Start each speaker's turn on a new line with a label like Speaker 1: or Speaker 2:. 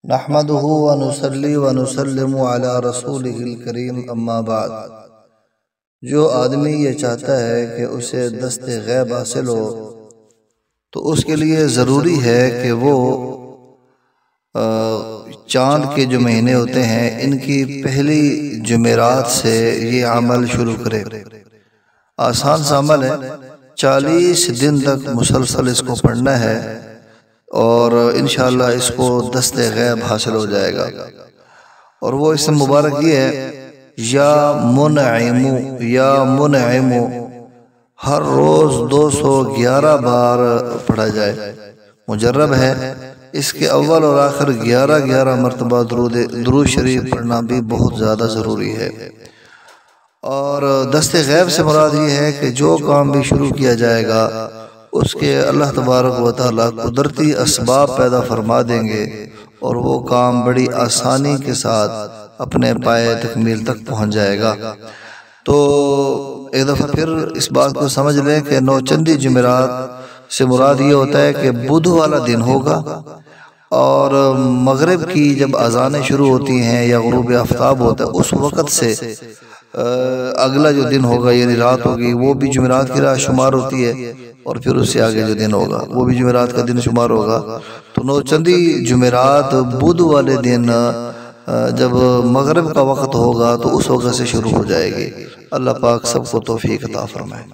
Speaker 1: نحمده ونصلي ونسلم على رسوله الکریم اما بعد۔ جو آدمی یہ چاہتا ہے کہ اسے دست غیب حاصل ہو تو اس کے لیے ضروری ہے کہ وہ چاند کے جو مہینے ہوتے ہیں ان کی پہلی جمعرات سے یہ عمل شروع کرے۔ آسان سا عمل ہے، 40 دن تک مسلسل اس کو پڑھنا ہے اور انشاءاللہ اس کو دست غیب حاصل ہو جائے گا۔ اور وہ اسم مبارک یہ ہے یا منعم، ہر روز 211 بار پڑھا جائے۔ مجرب ہے، اس کے اول اور آخر 11 مرتبہ درود شریف پڑھنا بھی بہت زیادہ ضروری ہے۔ اور دست غیب سے مراد یہ ہے کہ جو کام بھی شروع کیا جائے گا اس کے اللہ تبارک و تعالیٰ قدرتی اسباب پیدا فرما دیں گے اور وہ کام بڑی آسانی کے ساتھ اپنے پائے تکمیل تک پہنچ جائے گا۔ تو ایک دفعہ پھر اس بات کو سمجھ لیں کہ نوچندی جمعرات سے مراد یہ ہوتا ہے کہ بدھ والا دن ہوگا اور مغرب کی جب اذانیں شروع ہوتی ہیں یا غروب آفتاب ہوتا ہے اس وقت سے اگلا جو دن ہوگا یعنی رات ہوگی وہ بھی جمعرات کی رات شمار ہوتی ہے، اور پھر اس سے آگے جو دن ہوگا وہ بھی جمعرات کا دن شمار ہوگا۔ تو نوچندی جمعرات بدھ والے دن جب مغرب کا وقت ہوگا تو اس وقت سے شروع ہو جائے گی۔ اللہ پاک سب کو توفیق عطا فرمائے۔